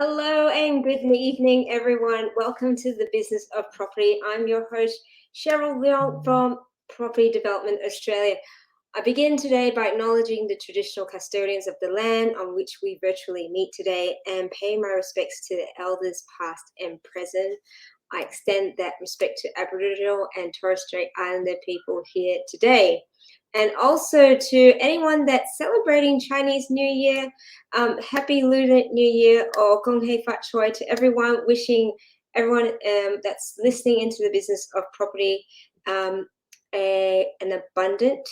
Hello and good evening, everyone. Welcome to the Business of Property. I'm your host, Cheryl from Property Development Australia. I begin today by acknowledging the traditional custodians of the land on which we virtually meet today and pay my respects to the elders past and present. I extend that respect to Aboriginal and Torres Strait Islander people here today. And also to anyone that's celebrating Chinese New Year, Happy Lunar New Year or Gong Hei Fat Choi to everyone, wishing everyone that's listening into the business of property an abundant,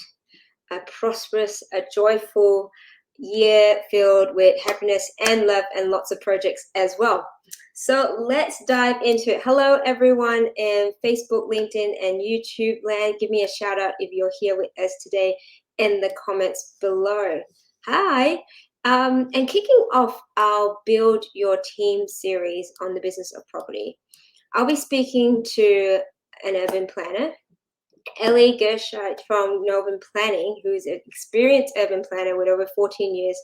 a prosperous, a joyful year filled with happiness and love and lots of projects as well. So let's dive into it. Hello, everyone in Facebook, LinkedIn, and YouTube land. Give me a shout out if you're here with us today in the comments below. Hi. And kicking off our Build Your Team series on the business of property, I'll be speaking to an urban planner, Eli Gescheit from Urban Planning, who's an experienced urban planner with over 14 years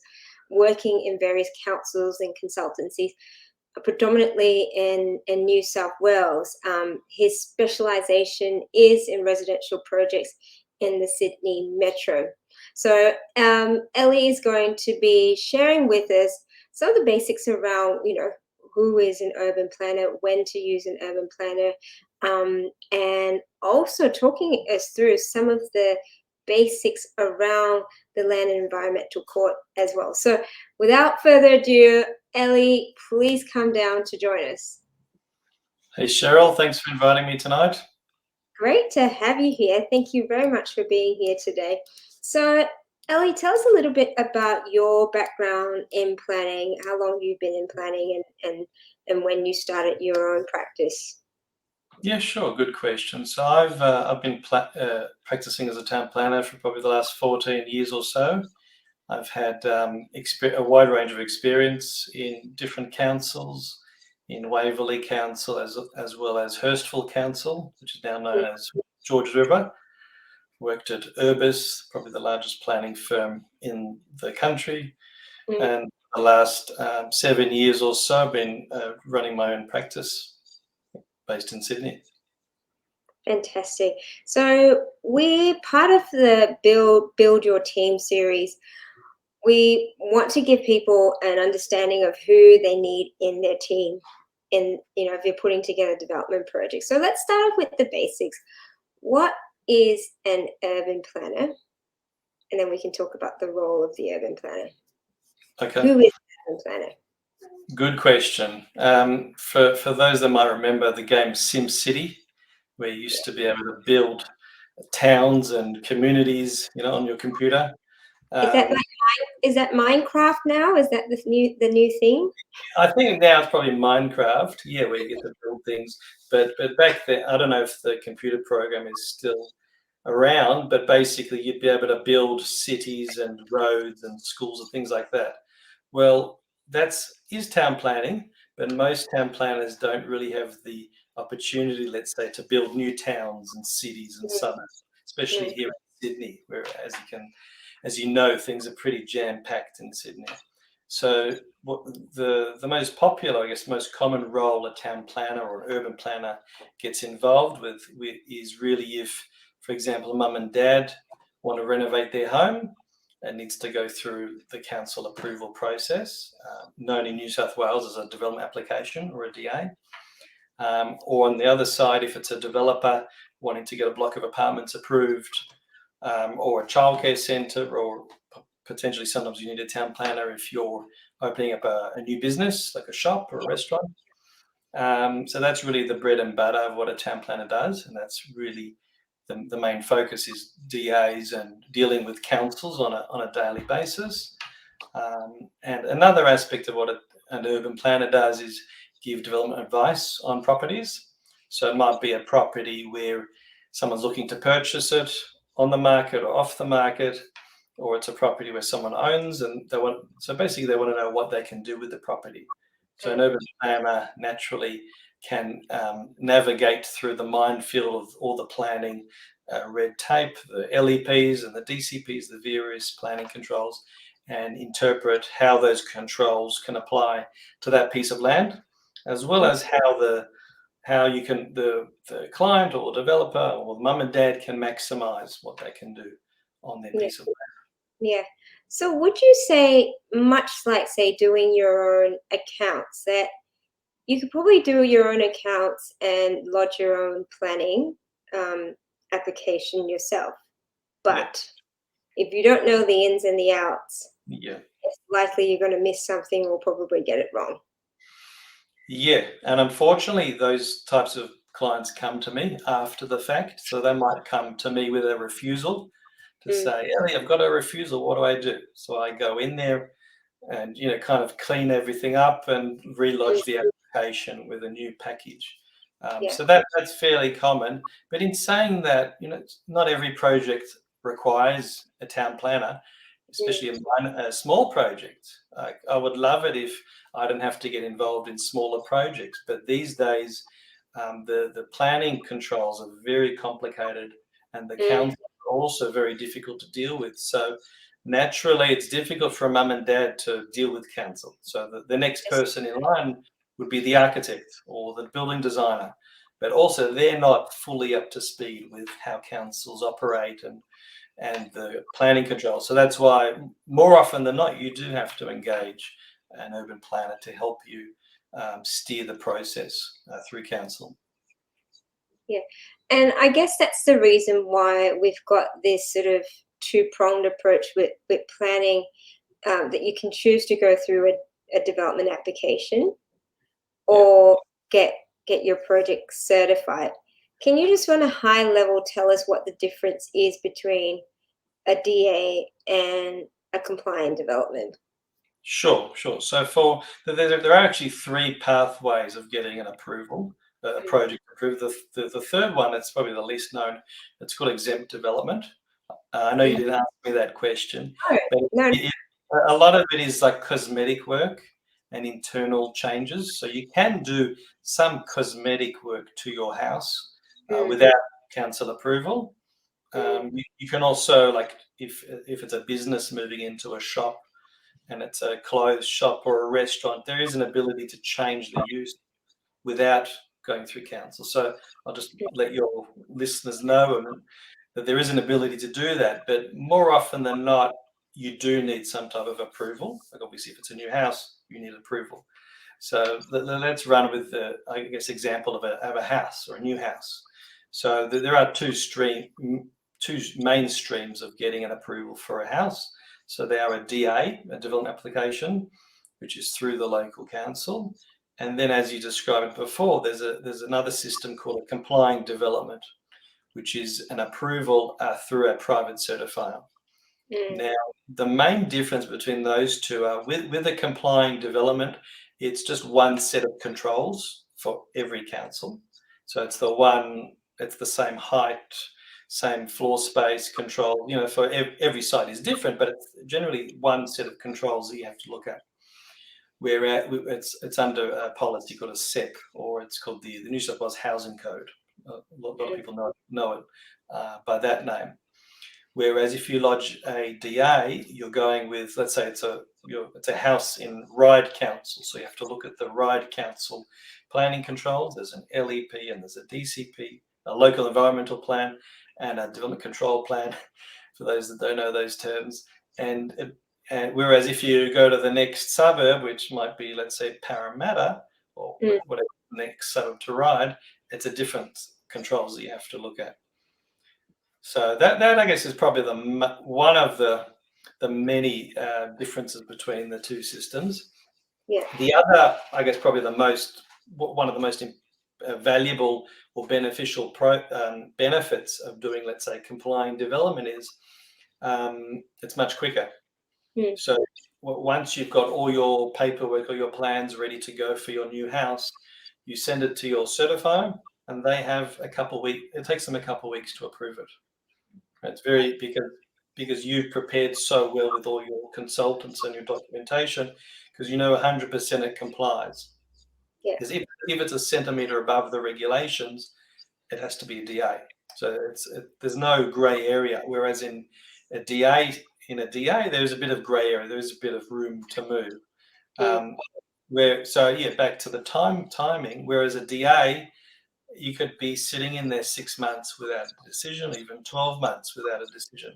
working in various councils and consultancies, predominantly in New South Wales. His specialisation is in residential projects in the Sydney Metro. So Ellie is going to be sharing with us some of the basics around, who is an urban planner, when to use an urban planner, and also talking us through some of the basics around the land and environmental court as well. So without further ado, Ellie, please come down to join us. Hey Cheryl, thanks for inviting me tonight. Great to have you here. Thank you very much for being here today. So Ellie, tell us a little bit about your background in planning, how long you've been in planning and when you started your own practice. Yeah, sure. Good question. So I've been practicing as a town planner for probably the last 14 years or so. I've had a wide range of experience in different councils, in Waverley Council as well as Hurstville Council, which is now known as Georges River. Worked at Urbis, probably the largest planning firm in the country. And the last 7 years or so, I've been running my own practice based in Sydney. Fantastic. So we're part of the Build Your Team series. We want to give people an understanding of who they need in their team if you're putting together development projects. So let's start off with the basics. What is an urban planner? And then we can talk about the role of the urban planner. Okay. Who is an urban planner? Good question. For those that might remember the game SimCity, where you used to be able to build towns and communities, on your computer. Is that Minecraft now? Is that the new thing? I think now it's probably Minecraft, where you get to build things. But back then, I don't know if the computer program is still around, but basically you'd be able to build cities and roads and schools and things like that. Well, is town planning, but most town planners don't really have the opportunity, let's say, to build new towns and cities and suburbs, especially here in Sydney, where as you know, things are pretty jam-packed in Sydney. So the most popular, I guess, most common role a town planner or an urban planner gets involved with is really if, for example, mum and dad want to renovate their home. It needs to go through the council approval process, known in New South Wales as a development application or a DA. Or on the other side, if it's a developer wanting to get a block of apartments approved, or a childcare centre, or potentially sometimes you need a town planner if you're opening up a new business, like a shop or a restaurant. So that's really the bread and butter of what a town planner does, and that's really the main focus is DAs and dealing with councils on a daily basis. And another aspect of what an urban planner does is give development advice on properties. So it might be a property where someone's looking to purchase it on the market or off the market, or it's a property where someone owns and they want to know what they can do with the property. So an urban planner naturally can navigate through the minefield of all the planning red tape, the LEPs and the DCPs, the various planning controls, and interpret how those controls can apply to that piece of land, as well as how you can the client or developer or mum and dad can maximize what they can do on their piece of land. Yeah. So would you say, much like, say, doing your own accounts, that you could probably do your own accounts and lodge your own planning application yourself, but if you don't know the ins and the outs, it's likely you're going to miss something or probably get it wrong. Yeah, and unfortunately, those types of clients come to me after the fact. So they might come to me with a refusal to say, Ellie, I've got a refusal, what do I do? So I go in there and, kind of clean everything up and relodge the application with a new package. So that's fairly common. But in saying that, not every project requires a town planner, especially a small project. I would love it if I didn't have to get involved in smaller projects. But these days, the planning controls are very complicated, and the council are also very difficult to deal with. So naturally, it's difficult for a mum and dad to deal with council. So the next person in line would be the architect or the building designer. But also, they're not fully up to speed with how councils operate and the planning control. So that's why more often than not, you do have to engage an urban planner to help you steer the process through council. Yeah, and I guess that's the reason why we've got this sort of two-pronged approach with planning, that you can choose to go through a development application or get your project certified. Can you just on a high level tell us what the difference is between a DA and a compliant development? Sure. So there are actually three pathways of getting an approval, a project approved. The third one, it's probably the least known. It's called exempt development. I know you didn't ask me that question, but a lot of it is like cosmetic work and internal changes. So you can do some cosmetic work to your house without council approval. You can also, like, if it's a business moving into a shop and it's a clothes shop or a restaurant, there is an ability to change the use without going through council. So I'll just let your listeners know that there is an ability to do that. But more often than not, you do need some type of approval. Like, obviously, if it's a new house, you need approval. So let's run with the, I guess, example of a house or a new house. So there are two main streams of getting an approval for a house. So they are a DA, a development application, which is through the local council. And then, as you described before, there's another system called a complying development, which is an approval through a private certifier. Now, the main difference between those two are with a complying development, it's just one set of controls for every council. So it's the same height, same floor space control. For every site is different, but it's generally one set of controls that you have to look at. Where it's under a policy called a SEP, or it's called the New South Wales Housing Code. A lot of people know it by that name. Whereas if you lodge a DA, you're going with, let's say it's a house in Ryde Council, so you have to look at the Ryde Council planning controls. There's an LEP and there's a DCP, a local environmental plan, and a development control plan, for those that don't know those terms. And whereas if you go to the next suburb, which might be, let's say, Parramatta, or whatever the next suburb to Ryde, it's a different controls that you have to look at. So that I guess is probably one of the many differences between the two systems. Yeah. The other, I guess, probably one of the most valuable or beneficial benefits of doing, let's say, complying development is it's much quicker. So once you've got all your paperwork or your plans ready to go for your new house, you send it to your certifier, and they have a couple of weeks. It takes them a couple of weeks to approve it. It's because you've prepared so well with all your consultants and your documentation, because 100% it complies. Because if it's a centimetre above the regulations, it has to be a DA. So there's no grey area. Whereas in a DA, in a DA, there's a bit of grey area. There's a bit of room to move. Back to the timing. Whereas a DA, you could be sitting in there 6 months without a decision, even 12 months without a decision.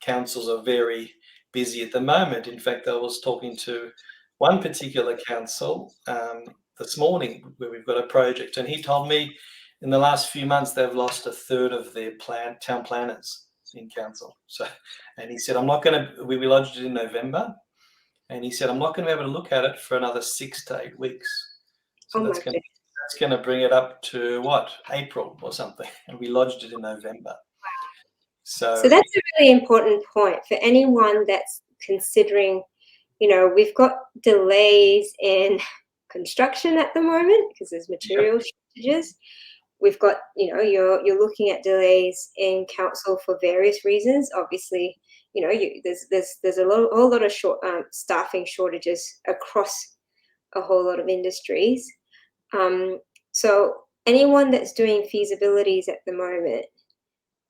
Councils are very busy at the moment. In fact, I was talking to one particular council this morning where we've got a project, and he told me in the last few months they've lost a third of their town planners in council. So, and he said, we lodged it in November, and he said, I'm not going to be able to look at it for another 6 to 8 weeks. So that's going to bring it up to April or something, and we lodged it in November. So that's a really important point for anyone that's considering. We've got delays in construction at the moment because there's material shortages. We've got, you're looking at delays in council for various reasons. Obviously, there's a whole lot of staffing shortages across a whole lot of industries. So anyone that's doing feasibilities at the moment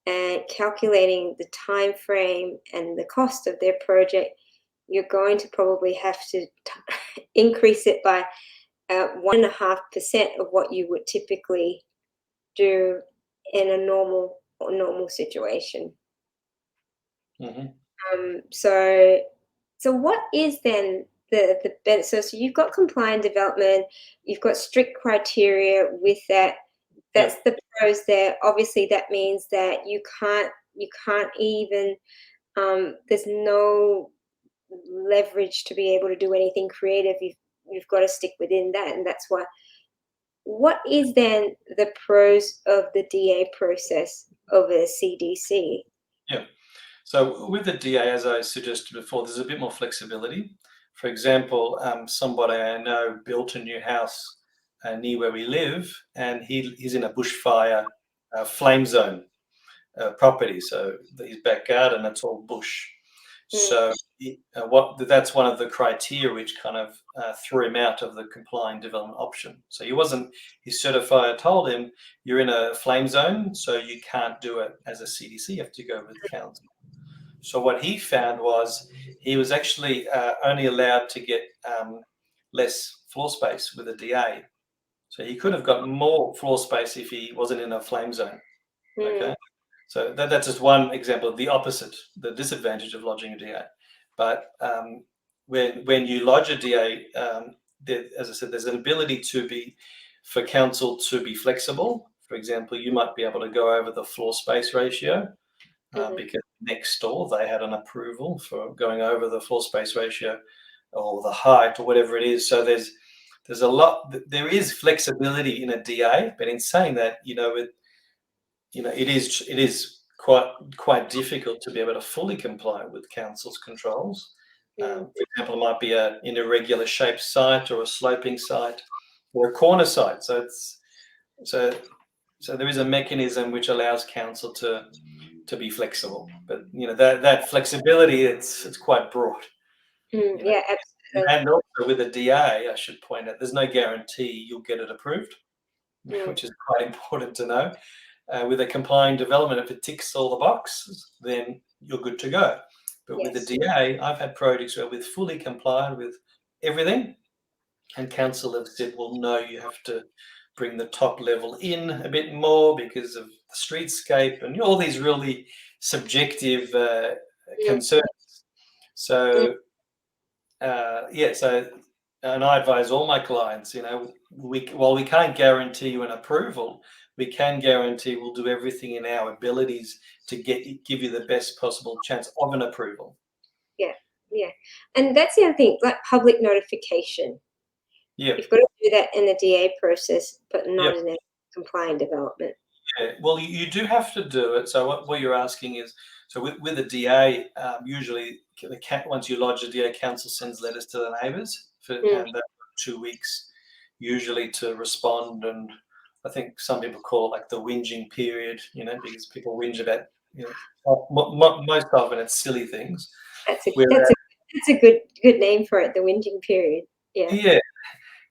and calculating the time frame and the cost of their project, you're going to probably have to increase it by 1.5% of what you would typically do in a normal situation. So what is then the benefit? So you've got compliant development, you've got strict criteria with that. That's the pros there. Obviously, that means that you can't even there's no leverage to be able to do anything creative. You've got to stick within that, and that's why. What is then the pros of the DA process over the CDC? Yeah. So with the DA, as I suggested before, there's a bit more flexibility. For example, somebody I know built a new house near where we live, and he's in a bushfire flame zone property. So his back garden, that's all bush. So that's one of the criteria which kind of threw him out of the complying development option. So his certifier told him, you're in a flame zone, so you can't do it as a CDC, you have to go with the council. So what he found was he was actually only allowed to get less floor space with a DA. So he could have got more floor space if he wasn't in a flame zone. Okay. So that's just one example of the opposite, the disadvantage of lodging a DA. But when you lodge a DA, as I said, there's an ability for council to be flexible. For example, you might be able to go over the floor space ratio because next door they had an approval for going over the floor space ratio or the height or whatever it is. So there's a lot. There is flexibility in a DA, but in saying that, it is quite difficult to be able to fully comply with council's controls. For example, it might be an irregular shaped site or a sloping site or a corner site. So there is a mechanism which allows council to be flexible, but that flexibility it's quite broad. Yeah, absolutely. And also with a DA, I should point out, there's no guarantee you'll get it approved, which is quite important to know. With a complying development, if it ticks all the boxes, then you're good to go. But with the DA, I've had projects where we've fully complied with everything, and council have said, well, no, you have to bring the top level in a bit more because of the streetscape and all these really subjective concerns. So, and I advise all my clients, while we can't guarantee you an approval, we can guarantee we'll do everything in our abilities to give you the best possible chance of an approval. Yeah. And that's the other thing, like public notification. Yeah. You've got to do that in the DA process, but not in a compliant development. Yeah, well, you do have to do it. So what you're asking is, so with a DA, usually once you lodge a DA, council sends letters to the neighbours for 2 weeks, usually to respond. And I think some people call it like the whinging period, because people whinge about, most often it's silly things. That's a good name for it, the whinging period. Yeah. Yeah.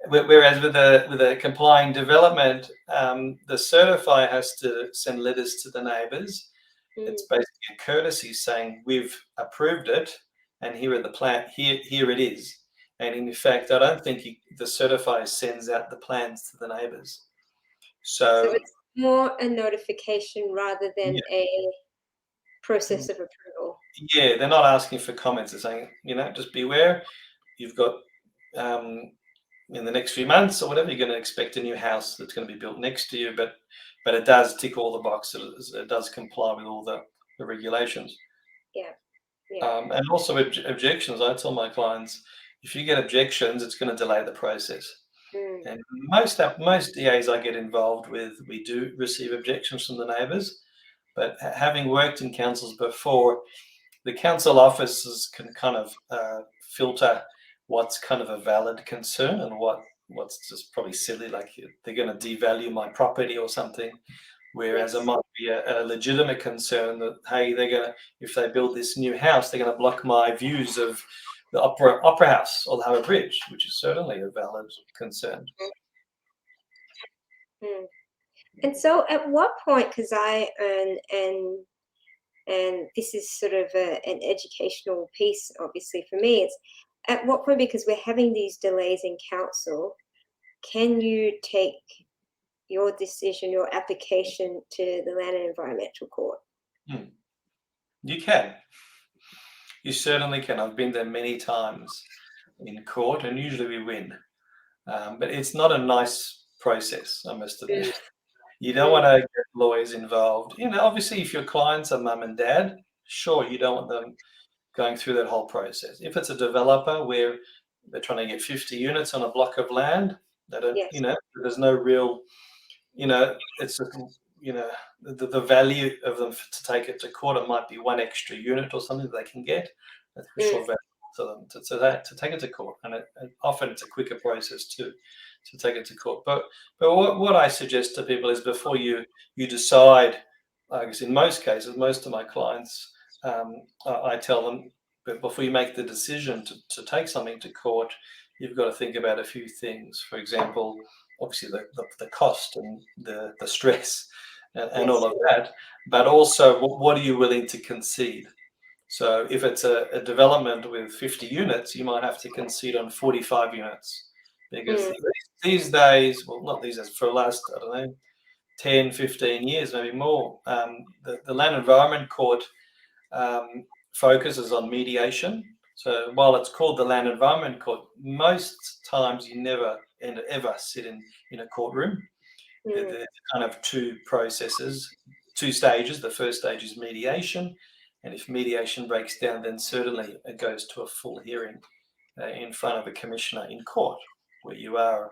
Whereas with a complying development, the certifier has to send letters to the neighbours, It's basically a courtesy saying we've approved it, and here are the plan. Here it is. And in fact, I don't think the certifier sends out the plans to the neighbours. So So it's more a notification rather than a process of approval. yeah, they're not asking for comments. They're saying, just beware. You've got in the next few months or whatever, you're going to expect a new house that's going to be built next to you, but it does tick all the boxes. It does comply with all the regulations. Yeah. And also objections. I tell my clients, if you get objections, it's going to delay the process. And most DAs I get involved with, we do receive objections from the neighbours. But having worked in councils before, the council officers can kind of filter what's kind of a valid concern and what's just probably silly, like they're going to devalue my property or something. Whereas it might be a legitimate concern that, hey, if they build this new house, they're going to block my views of the opera house or the Harbour Bridge, which is certainly a valid concern. And so at what point, because I and this is sort of an educational piece, obviously, for me, it's at what point, because we're having these delays in council, can you take your decision, your application to the Land and Environmental Court? You can. You certainly can. I've been there many times in court, and usually we win. But it's not a nice process, I must admit. You don't want to get lawyers involved. Obviously, if your clients are mum and dad, sure, you don't want them going through that whole process. If it's a developer where they're trying to get 50 units on a block of land, they don't, there's no real, it's just, the value of them to take it to court, it might be one extra unit or something that they can get. That's sure value to them to take it to court, and often it's a quicker process to take it to court. But what I suggest to people is before you decide, I guess in most cases, most of my clients, I tell them, but before you make the decision to take something to court, you've got to think about a few things. For example, obviously the cost and the stress and all of that, but also what are you willing to concede? So if it's a development with 50 units, you might have to concede on 45 units. Because these days, well, not these days, for the last, I don't know, 10, 15 years, maybe more, the Land Environment Court focuses on mediation. So while it's called the Land Environment Court, most times you never ever sit in a courtroom. There's kind of two processes, two stages. The first stage is mediation. And if mediation breaks down, then certainly it goes to a full hearing in front of a commissioner in court, where you are,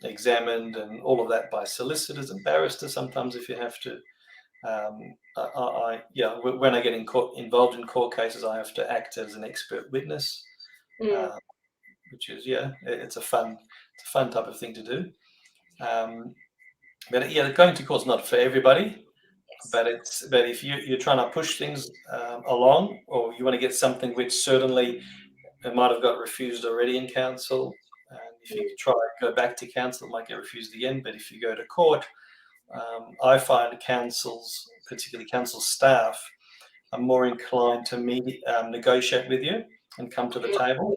examined and all of that by solicitors and barristers sometimes if you have to. When I get involved in court cases, I have to act as an expert witness, which is it's a fun type of thing to do. But going to court is not for everybody. But if you're trying to push things along, or you want to get something which certainly it might have got refused already in council, and if you try to go back to council, it might get refused again. But if you go to court, I find councils, particularly council staff, are more inclined to negotiate with you and come to the table,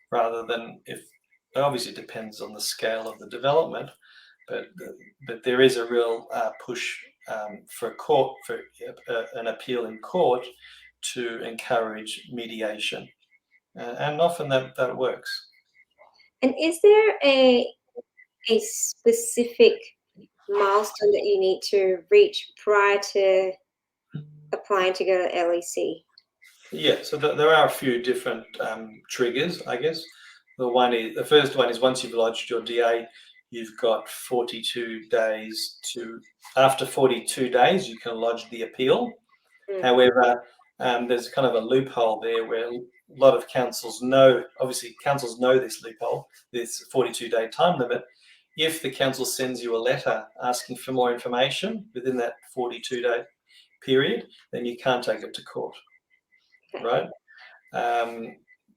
rather than obviously it depends on the scale of the development, but there is a real push for an appeal in court to encourage mediation, and often that works. And is there a specific milestone that you need to reach prior to applying to go to LEC? Yeah, so there are a few different triggers, I guess. The first one is once you've lodged your DA, you've got 42 days after 42 days, you can lodge the appeal. However, there's kind of a loophole there where a lot of councils know this loophole, this 42-day time limit. If the council sends you a letter asking for more information within that 42-day period, then you can't take it to court, right?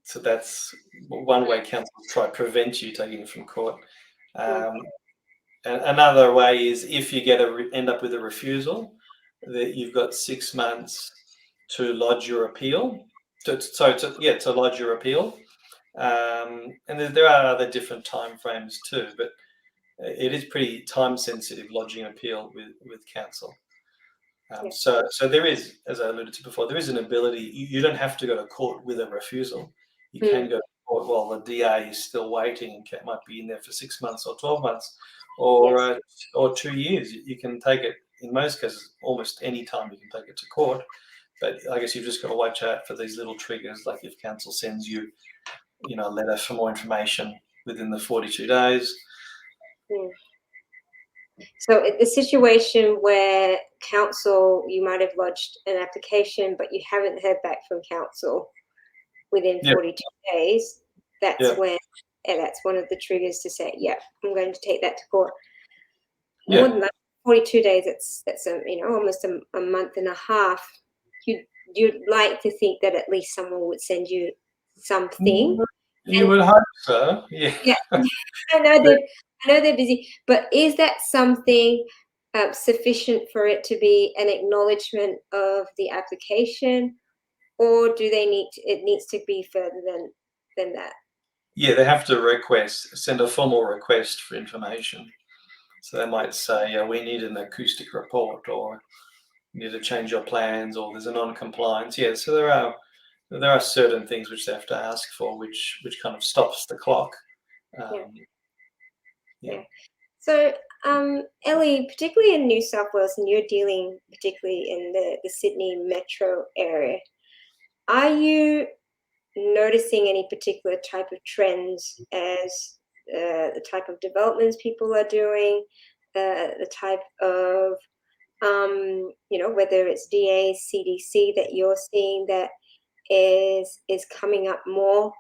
So that's one way councils try to prevent you taking it from court. And another way is if you end up with a refusal, that you've got 6 months to lodge your appeal. To lodge your appeal. And there are other different time frames too, but it is pretty time sensitive lodging an appeal with council. So there is, as I alluded to before, there is an ability. You don't have to go to court with a refusal. You can go to court while the DA is still waiting and might be in there for 6 months or 12 months or 2 years. You can take it, in most cases, almost any time you can take it to court. But I guess you've just got to watch out for these little triggers, like if council sends you, a letter for more information within the 42 days. So the situation where council, you might have lodged an application, but you haven't heard back from council within 42 days, that's when, and that's one of the triggers to say, I'm going to take that to court. More than that, 42 days, that's almost a month and a half. You'd like to think that at least someone would send you something. You would hope so. Yeah. I know they're busy, but is that something sufficient for it to be an acknowledgement of the application, or do it needs to be further than that? Yeah, they have to send a formal request for information. So they might say, we need an acoustic report, or you need to change your plans, or there's a non-compliance. So there are certain things which they have to ask for, which kind of stops the clock. So, Ellie, particularly in New South Wales, and you're dealing particularly in the Sydney metro area, are you noticing any particular type of trends as the type of developments people are doing, the type of, whether it's DA, CDC that you're seeing that is coming up more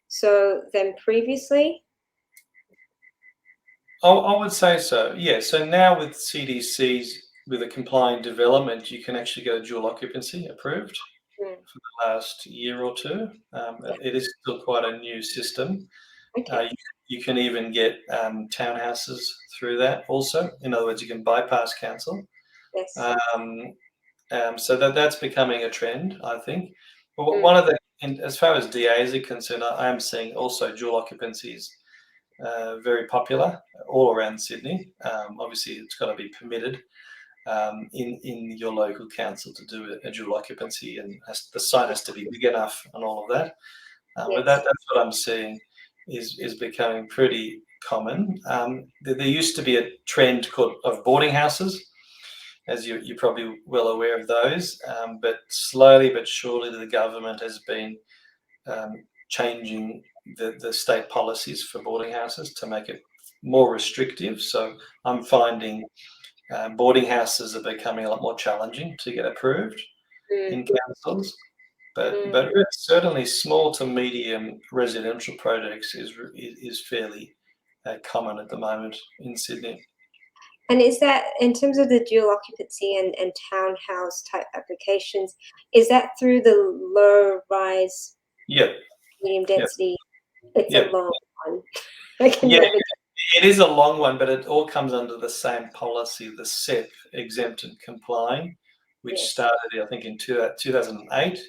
so than previously? I would say so. So now with CDCs, with a compliant development, you can actually get a dual occupancy approved for the last year or two. It is still quite a new system. You can even get townhouses through that also. In other words, you can bypass council. So that's becoming a trend, I think. But one of as far as DAs are concerned, I am seeing also dual occupancies very popular all around Sydney. Obviously, it's got to be permitted in your local council to do a dual occupancy, and the site has to be big enough and all of that. But that's what I'm seeing is becoming pretty common. There used to be a trend of boarding houses, as you're probably well aware of those. But slowly but surely the government has been changing the state policies for boarding houses to make it more restrictive. So I'm finding boarding houses are becoming a lot more challenging to get approved in councils. But certainly small to medium residential projects is fairly common at the moment in Sydney. And is that, in terms of the dual occupancy and townhouse type applications, is that through the low rise, medium density? It's a long one. It is a long one, but it all comes under the same policy, the SEP, exempt and complying, which started, I think, in 2008.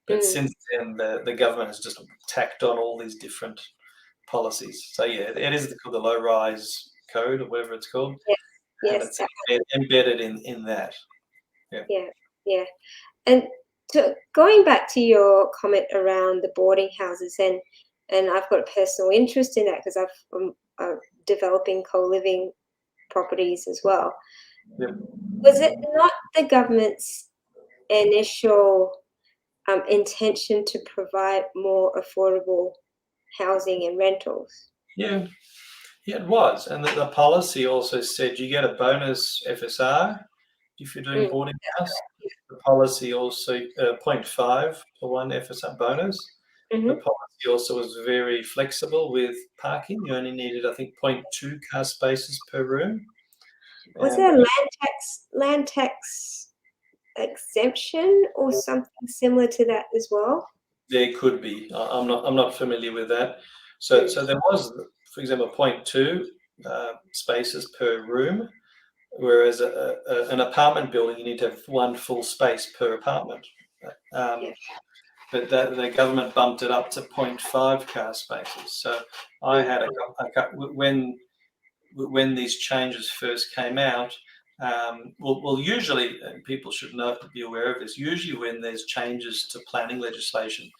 But since then, the government has just tacked on all these different policies. So it is called the low rise code, or whatever it's called. And it's embedded in that. And going back to your comment around the boarding houses, and I've got a personal interest in that because I'm developing co-living properties as well. Was it not the government's initial intention to provide more affordable housing and rentals? Yeah, it was. And the policy also said you get a bonus FSR if you're doing boarding house. The policy also 0.5 to 1 FSR bonus. The policy also was very flexible with parking. You only needed, I think, 0.2 car spaces per room. Was there a land tax exemption or something similar to that as well? There could be. I'm not familiar with that. So there was, for example, 0.2 spaces per room. whereas an apartment building, you need to have one full space per apartment. But the government bumped it up to 0.5 car spaces. So I had when these changes first came out. Well, usually, and people should know, be aware of this. Usually, when there's changes to planning legislation,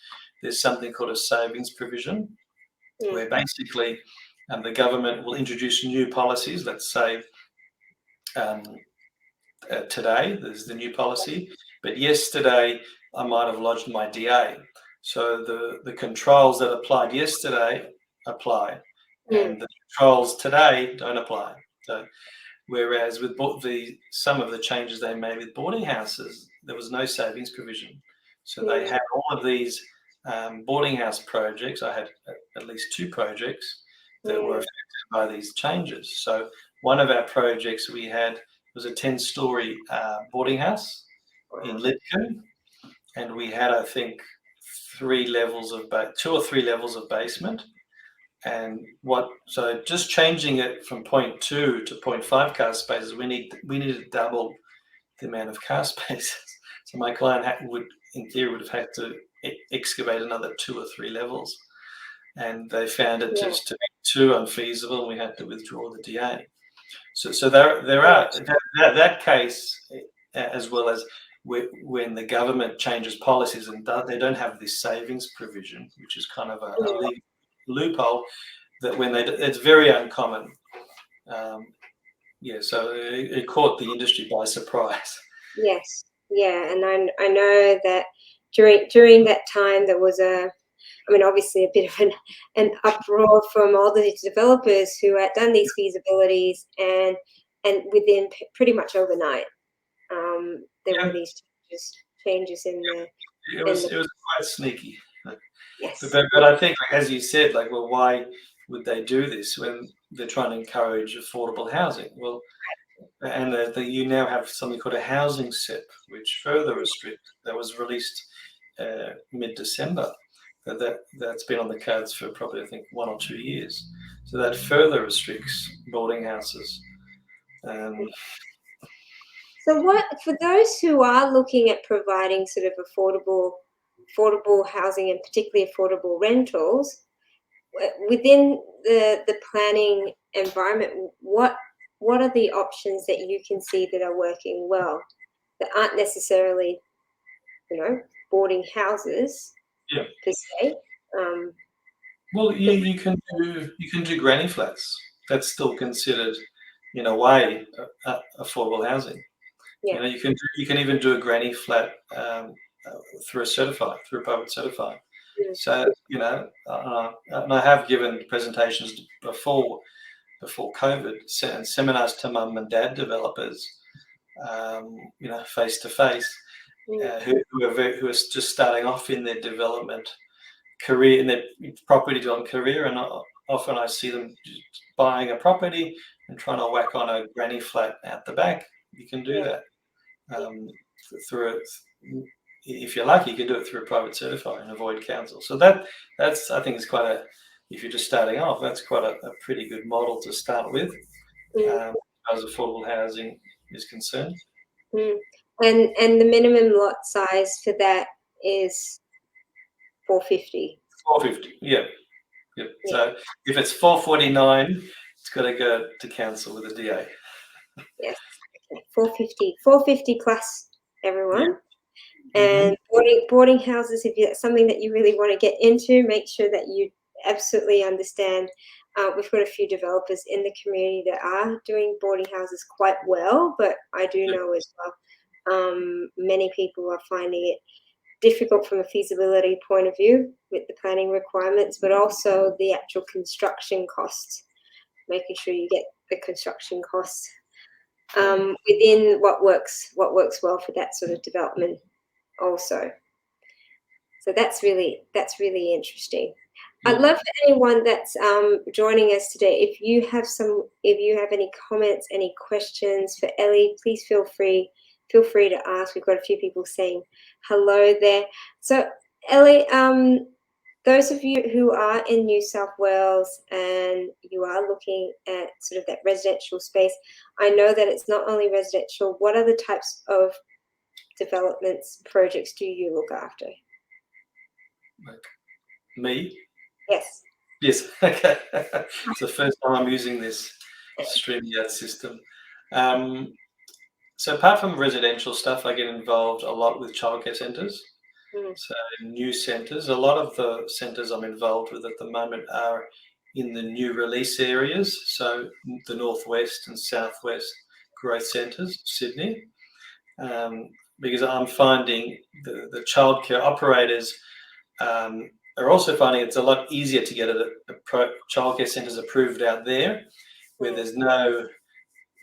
there's something called a savings provision, where basically the government will introduce new policies. Let's say today there's the new policy, but yesterday I might have lodged my DA. So the controls that applied yesterday apply, and the controls today don't apply. So, whereas with some of the changes they made with boarding houses, there was no savings provision. So they had all of these boarding house projects. I had at least 2 projects that were affected by these changes. So one of our projects we had was a 10-story boarding house in Lidcombe, and we had, I think, 2 or 3 levels of basement. And so just changing it from 0.2 to 0.5 car spaces, we needed to double the amount of car spaces. So my client would have had to excavate another 2 or 3 levels, and they found it just to be too unfeasible, and we had to withdraw the DA. So there are that case, as well as when the government changes policies and they don't have this savings provision, which is kind of a legal loophole, that it's very uncommon. So it caught the industry by surprise. Yes, and I know that during that time there was obviously a bit of an uproar from all the developers who had done these feasibilities, and within pretty much overnight, there were these changes in the. It was quite sneaky. Yes. But I think, as you said, well, why would they do this when they're trying to encourage affordable housing? Well, and you now have something called a housing SIP, which further restricts. That was released mid-December. That's been on the cards for probably, I think, 1 or 2 years. So that further restricts boarding houses. So for those who are looking at providing sort of affordable housing, and particularly affordable rentals within the planning environment, what are the options that you can see that are working well, that aren't necessarily, boarding houses per se? Well, you can do granny flats. That's still considered, in a way, affordable housing. Yeah. You can even do a granny flat through a private certified. So and I have given presentations before COVID and seminars to mum and dad developers, face to face, who are just starting off in their development career, in their property development career, and often I see them buying a property and trying to whack on a granny flat out the back. You can do that through it. If you're lucky, you can do it through a private certifier and avoid council. So that's I think is quite if you're just starting off, that's quite a pretty good model to start with, as affordable housing is concerned. And the minimum lot size for that is 450. 450, yeah. So if it's 449, it's got to go to council with a DA. Yes, 450 plus, everyone. And boarding houses, if that's something that you really want to get into, make sure that you absolutely understand. We've got a few developers in the community that are doing boarding houses quite well, but I do know as well, many people are finding it difficult from a feasibility point of view with the planning requirements, but also the actual construction costs, making sure you get the construction costs within what works well for that sort of development also. So that's really interesting. I'd love for anyone that's joining us today, if you have any comments, any questions for Ellie, please feel free to ask. We've got a few people saying hello there. So Ellie, those of you who are in New South Wales and you are looking at sort of that residential space, I know that it's not only residential. What other types of developments projects do you look after? Like me? Yes. Yes. Okay. It's the first time I'm using this StreamYard system. So apart from residential stuff, I get involved a lot with childcare centres. So new centres. A lot of the centres I'm involved with at the moment are in the new release areas. So the northwest and southwest growth centres, Sydney. Because I'm finding the childcare operators are also finding it's a lot easier to get childcare centres approved out there, where there's no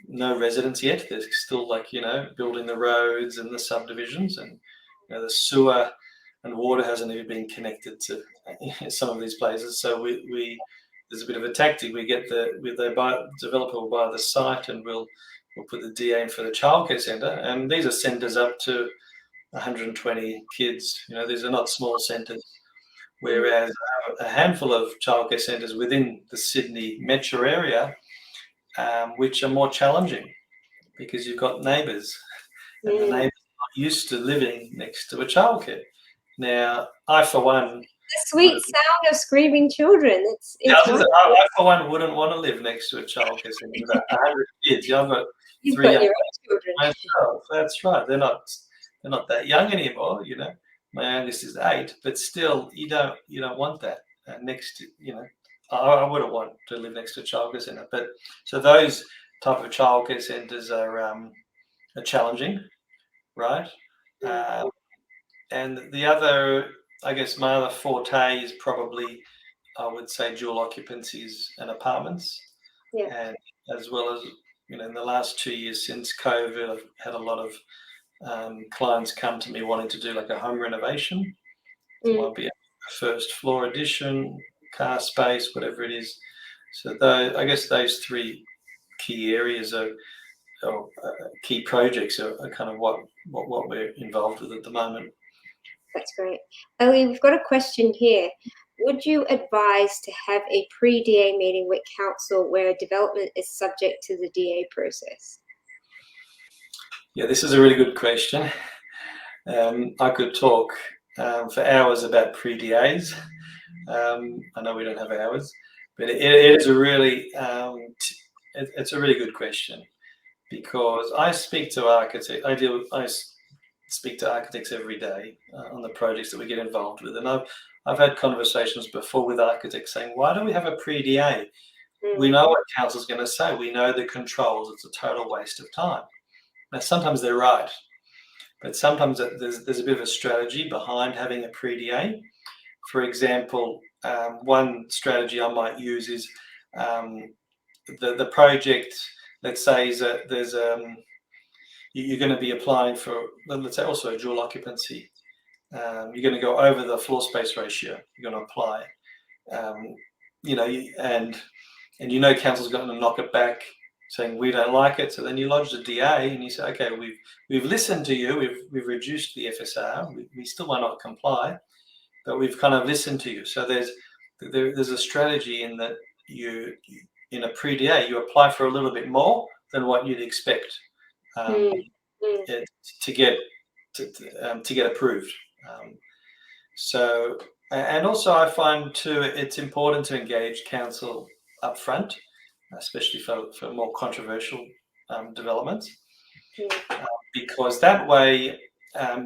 residents yet. There's still building the roads and the subdivisions, and the sewer and water hasn't even been connected to some of these places. So there's a bit of a tactic. Developer will buy the site, and we'll put the DA in for the childcare centre, and these are centres up to 120 kids. These are not small centres. Whereas a handful of childcare centres within the Sydney metro area, which are more challenging because you've got neighbours, and the neighbours are not used to living next to a childcare. Now, I for one, the sweet sound of screaming children. I for one wouldn't want to live next to a childcare centre with 100 kids. I've got You've three got your own children. myself. That's right. They're not that young anymore. My youngest is 8, but still, you don't want that next to. I wouldn't want to live next to a childcare centre. But so those type of childcare centres are challenging, right? And the other, I guess, my other forte is probably, I would say, dual occupancies and apartments. Yeah. And as well as, in the last 2 years since COVID, I've had a lot of clients come to me wanting to do like a home renovation. It might be a first floor addition, car space, whatever it is. So I guess those 3 key areas or key projects are kind of what we're involved with at the moment. That's great. Ellie, we've got a question here. Would you advise to have a pre-DA meeting with council where development is subject to the DA process? Yeah, this is a really good question. I could talk for hours about pre-DAs. I know we don't have hours, but it is a really it's a really good question, because I speak to architects. I speak to architects every day on the projects that we get involved with, and I've had conversations before with architects saying, why do we have a pre-DA? We know what council's going to say. We know the controls. It's a total waste of time. Now, sometimes they're right, but sometimes there's a bit of a strategy behind having a pre-DA. For example, one strategy I might use is the project, let's say, is that there's you're going to be applying for, let's say, also a dual occupancy. You're going to go over the floor space ratio. You're going to apply, and council's going to knock it back, saying we don't like it. So then you lodge the DA and you say, okay, we've listened to you. We've reduced the FSR. We still might not comply, but we've kind of listened to you. So there's a strategy in that in a pre-DA you apply for a little bit more than what you'd expect to get approved. So, and also I find too it's important to engage council up front, especially for more controversial developments, because that way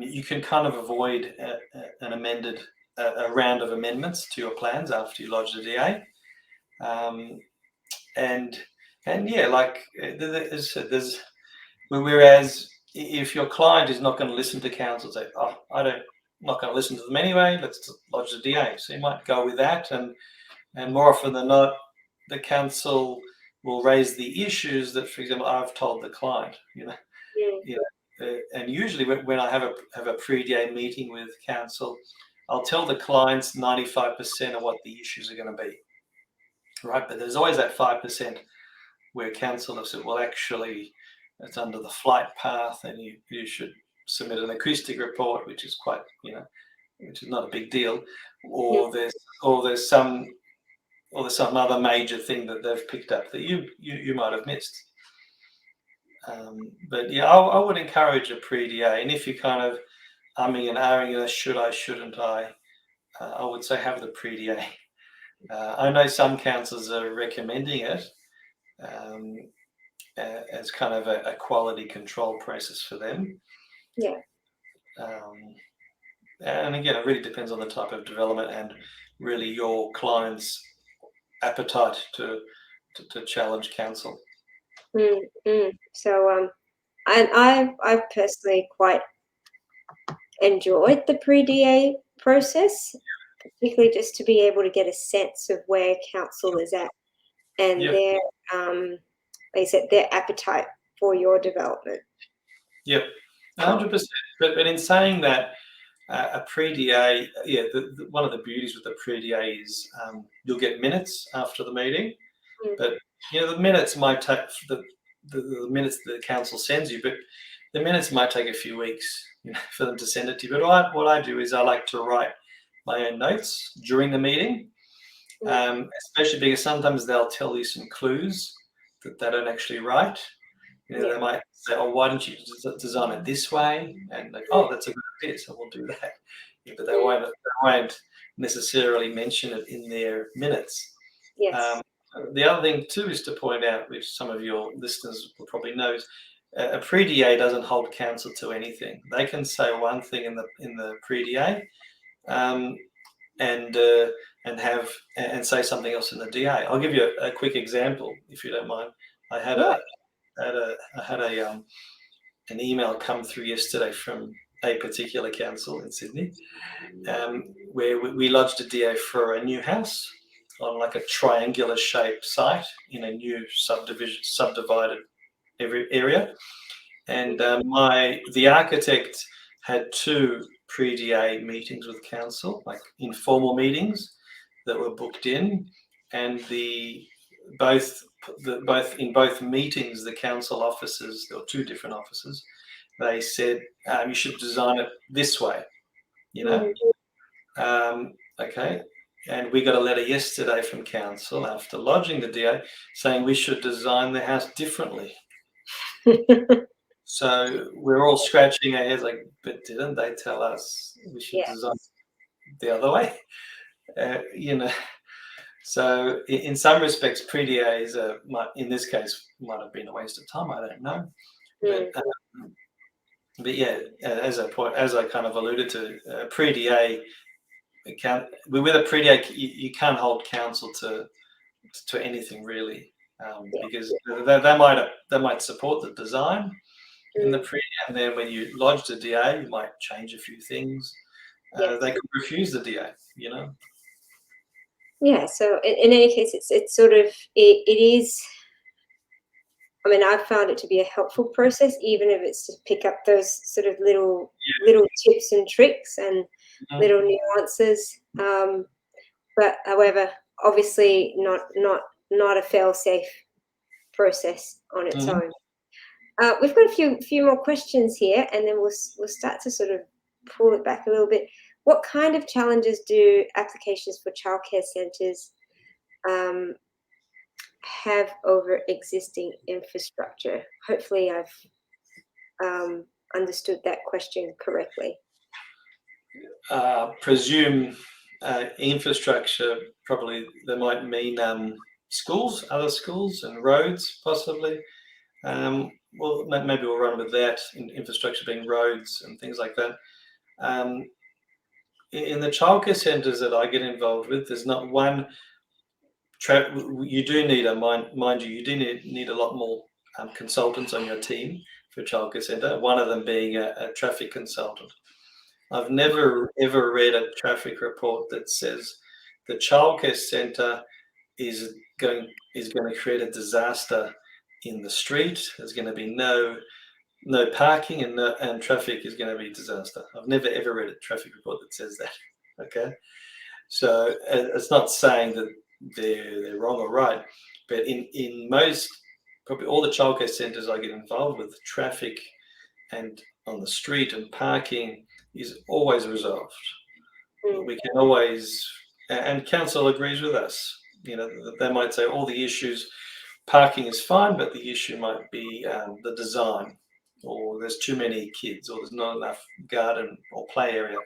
you can kind of avoid a round of amendments to your plans after you lodge the DA. And yeah, like as I said, whereas if your client is not going to listen to council, say, oh, not going to listen to them anyway, let's just lodge the DA. So you might go with that, and more often than not, the council will raise the issues that, for example, I've told the client, and usually when I have a pre-DA meeting with council, I'll tell the clients 95% of what the issues are going to be, right? But there's always that 5% where council have said, well, actually, it's under the flight path, and you should submit an acoustic report, which is quite, which is not a big deal, or there's some other major thing that they've picked up that you might have missed. But yeah, I would encourage a pre-DA, and if you kind of umming and ahhing, should I, shouldn't I would say have the pre-DA. I know some councils are recommending it as kind of a quality control process for them. Yeah. And again, it really depends on the type of development and really your client's appetite to challenge council. So I've personally quite enjoyed the pre-DA process, particularly just to be able to get a sense of where council is at and their like I said, their appetite for your development. Yep, 100%. But in saying that, a pre-DA, one of the beauties with the pre-DA is you'll get minutes after the meeting, but the minutes might take the minutes that the council sends you, but the minutes might take a few weeks for them to send it to you. But what I do is I like to write my own notes during the meeting, especially because sometimes they'll tell you some clues that they don't actually write. They might say, "Oh, why don't you design it this way?" And like, "Oh, that's a good idea, so we'll do that." But they won't necessarily mention it in their minutes. Yes. The other thing too is to point out, which some of your listeners will probably know, is a pre-DA doesn't hold council to anything. They can say one thing in the pre-DA, and say something else in the DA. I'll give you a quick example, if you don't mind. I had an email come through yesterday from a particular council in Sydney, where we lodged a DA for a new house on like a triangular shaped site in a new subdivided area, and the architect had 2 pre-DA meetings with council, like informal meetings that were booked in, and in both meetings, the council officers, there were 2 different officers, they said you should design it this way, okay. And we got a letter yesterday from council after lodging the DA saying we should design the house differently. So we're all scratching our heads like, but didn't they tell us we should design the other way? So in some respects, pre-DAs in this case might have been a waste of time. I don't know, but yeah, as I kind of alluded to, pre-DA with a pre-DA you can't hold council to anything really, because they might support the design in the pre, and then when you lodge the DA, you might change a few things. They could refuse the DA, Yeah. So in any case, it's sort of it is. I mean, I've found it to be a helpful process, even if it's to pick up those sort of little tips and tricks and little nuances. But however, obviously not a fail-safe process on its own. We've got a few more questions here, and then we'll start to sort of pull it back a little bit. What kind of challenges do applications for childcare centres have over existing infrastructure? Hopefully I've understood that question correctly. Presume infrastructure, probably they might mean schools, other schools and roads possibly. Well, maybe we'll run with that, infrastructure being roads and things like that. In the childcare centres that I get involved with, there's not one. You do need mind you, you do need a lot more consultants on your team for a childcare centre. One of them being a traffic consultant. I've never ever read a traffic report that says the childcare centre is going to create a disaster in the street. There's going to be no parking and traffic is going to be a disaster. I've never ever read a traffic report that says that. Okay, so it's not saying that they're wrong or right, but in most, probably all the childcare centres I get involved with, traffic and on the street and parking is always resolved. we can always, and council agrees with us. They might say all the issues, parking is fine, but the issue might be the design, or there's too many kids, or there's not enough garden or play area.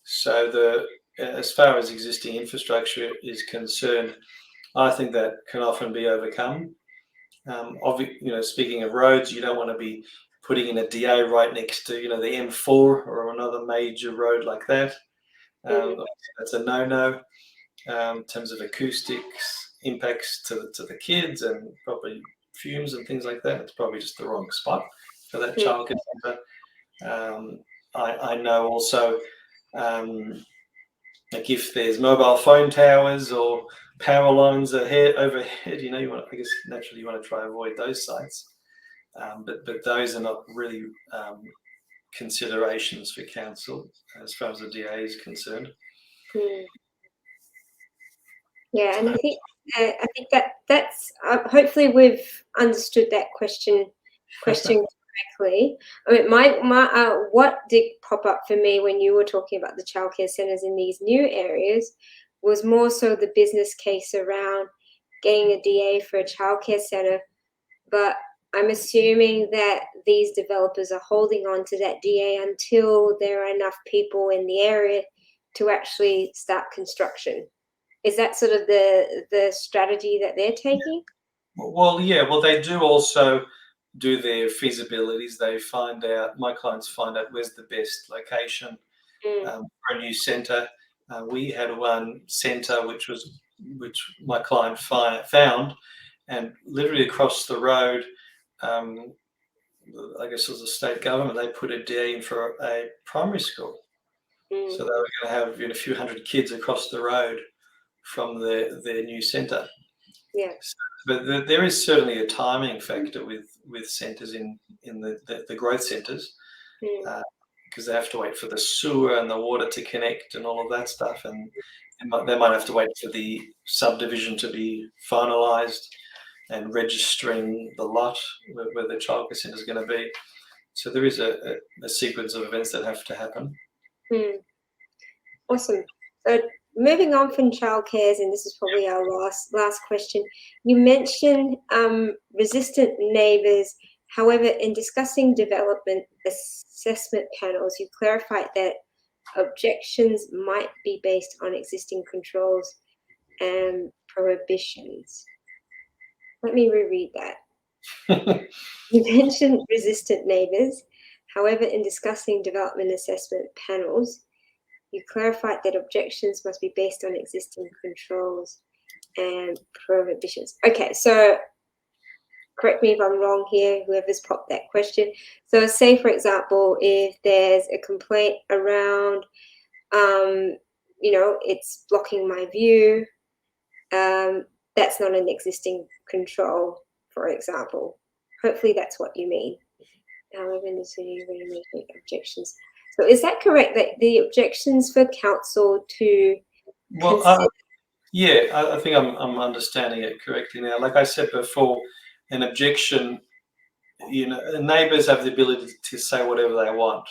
So as far as existing infrastructure is concerned, I think that can often be overcome. Speaking of roads, you don't want to be putting in a DA right next to, the M4 or another major road like that. That's a no-no in terms of acoustics, impacts to the kids, and probably fumes and things like that. It's probably just the wrong spot for that childcare centre. I know also, like if there's mobile phone towers or power lines overhead, I guess naturally you want to try and avoid those sites. But those are not really considerations for council as far as the DA is concerned. Yeah, and I think that's hopefully we've understood that question correctly. I mean, my what did pop up for me when you were talking about the childcare centres in these new areas was more so the business case around getting a DA for a childcare centre, but I'm assuming that these developers are holding on to that DA until there are enough people in the area to actually start construction. Is that sort of the strategy that they're taking? Well, yeah. Well, they do also do their feasibilities. My clients find out where's the best location for a new centre. We had one centre which my client found, and literally across the road, I guess it was the state government, they put a DA in for a primary school. So they were going to have a few hundred kids across the road from their new centre. Yeah. But there is certainly a timing factor with centres in the growth centres, because they have to wait for the sewer and the water to connect and all of that stuff, and they might have to wait for the subdivision to be finalised and registering the lot where the childcare centre is going to be. So there is a sequence of events that have to happen. Awesome. So moving on from childcares, and this is probably our last question. You mentioned resistant neighbours. However, in discussing development assessment panels, you clarified that objections might be based on existing controls and prohibitions. Let me reread that. You mentioned resistant neighbours. However, in discussing development assessment panels, you clarified that objections must be based on existing controls and prohibitions. Okay, so correct me if I'm wrong here, whoever's popped that question. So say, for example, if there's a complaint around, it's blocking my view, that's not an existing control, for example. Hopefully that's what you mean. However, in the city, where you make objections. So is that correct, that the objections for council to Well, yeah, I think I'm understanding it correctly now. Like I said before, an objection, neighbours have the ability to say whatever they want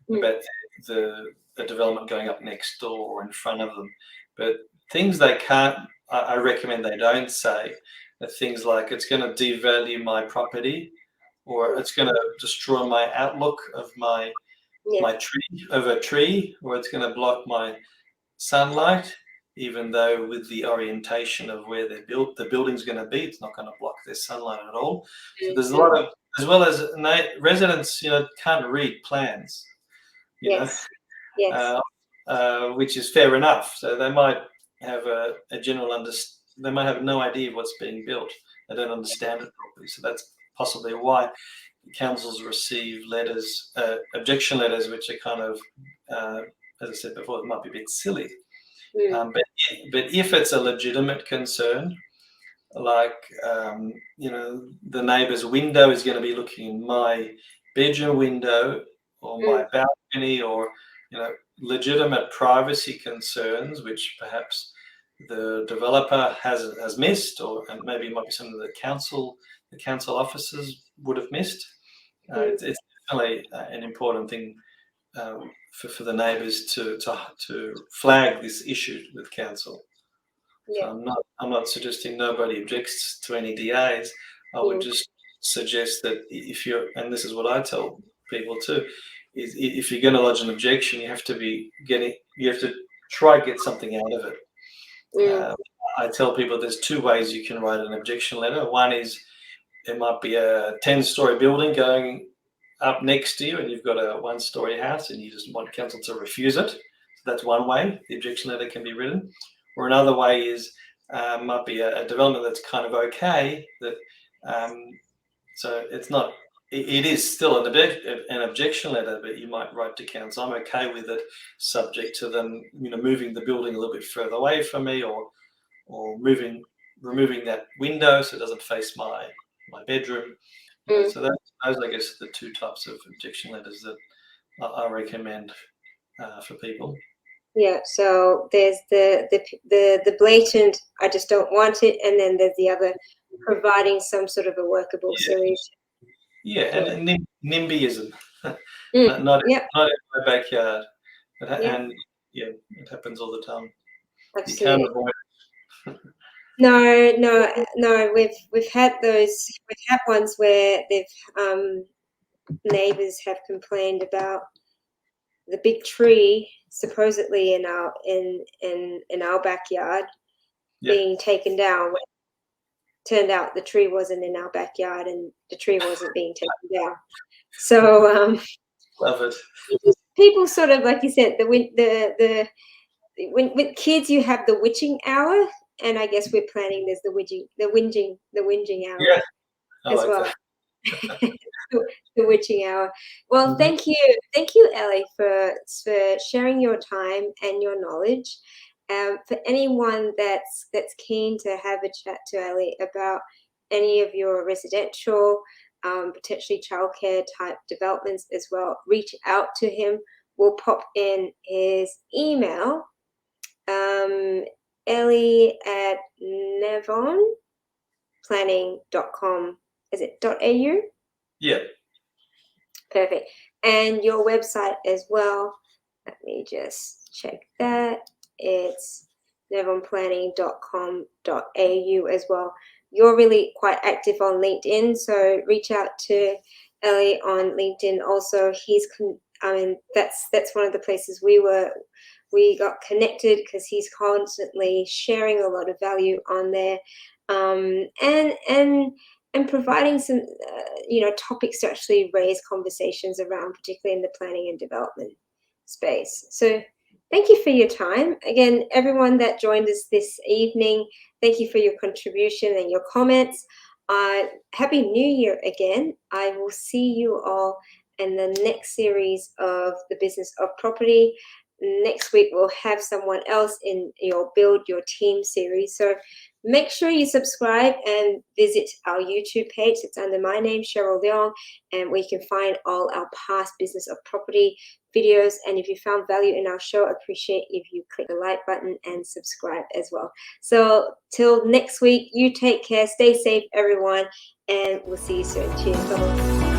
about the development going up next door or in front of them. But things they can't, I recommend they don't say, are things like it's going to devalue my property, or it's going to destroy my outlook of my tree, or it's going to block my sunlight, even though with the orientation of where they're built, the building's going to be, it's not going to block their sunlight at all. So there's a lot of, as well as residents, can't read plans, which is fair enough. So they might have a general they might have no idea what's being built. They don't understand it properly. So that's possibly why councils receive letters, objection letters, which are kind of, as I said before, it might be a bit silly. But if it's a legitimate concern, like the neighbour's window is going to be looking in my bedroom window or my balcony, or legitimate privacy concerns, which perhaps the developer has missed, and maybe it might be something that the council officers would have missed. It's definitely an important thing for the neighbours to flag this issue with council. Yeah. So I'm not suggesting nobody objects to any DAs. I would just suggest that if you're, and this is what I tell people too, is if you're going to lodge an objection, you have to try to get something out of it. I tell people there's two ways you can write an objection letter. One is it might be a 10-story building going up next to you, and you've got a 1-story house, and you just want council to refuse it. So that's one way the objection letter can be written. Or another way is might be a development that's kind of okay. That so it's not. It is still an objection letter, but you might write to council, I'm okay with it, subject to them, moving the building a little bit further away from me, or removing that window so it doesn't face my bedroom. So those, I guess, are the two types of objection letters that I recommend for people. Yeah. So there's the blatant, I just don't want it, and then there's the other, providing some sort of a workable solution. Yeah, and NIMBYism, not in my backyard, and it happens all the time. Absolutely. You can't avoid it. No. We've had ones where they've neighbours have complained about the big tree supposedly in our backyard being taken down. Turned out the tree wasn't in our backyard, and the tree wasn't being taken down. So love it. People sort of, like you said, with kids you have the witching hour, and I guess we're planning there's the whinging hour as like well. The witching hour. Well, thank you, Ellie, for sharing your time and your knowledge. For anyone that's keen to have a chat to Ellie about any of your residential, potentially childcare type developments as well, reach out to him. We'll pop in his email, ellie@nevonplanning.com. Is it .au? Yeah. Perfect. And your website as well. Let me just check that. It's nevonplanning.com.au as well. You're really quite active on LinkedIn, so reach out to Ellie on LinkedIn. Also, that's one of the places we got connected, because he's constantly sharing a lot of value on there, and providing some topics to actually raise conversations around, particularly in the planning and development space. So thank you for your time. Again, everyone that joined us this evening, thank you for your contribution and your comments. Happy New Year again. I will see you all in the next series of the Business of Property. Next week, we'll have someone else in your Build Your Team series. So make sure you subscribe and visit our YouTube page. It's under my name, Cheryl Leong, and where you can find all our past Business of Property videos. And if you found value in our show, I appreciate if you click the like button and subscribe as well. So till next week, you take care, stay safe, everyone, and we'll see you soon. Cheers. Bye-bye.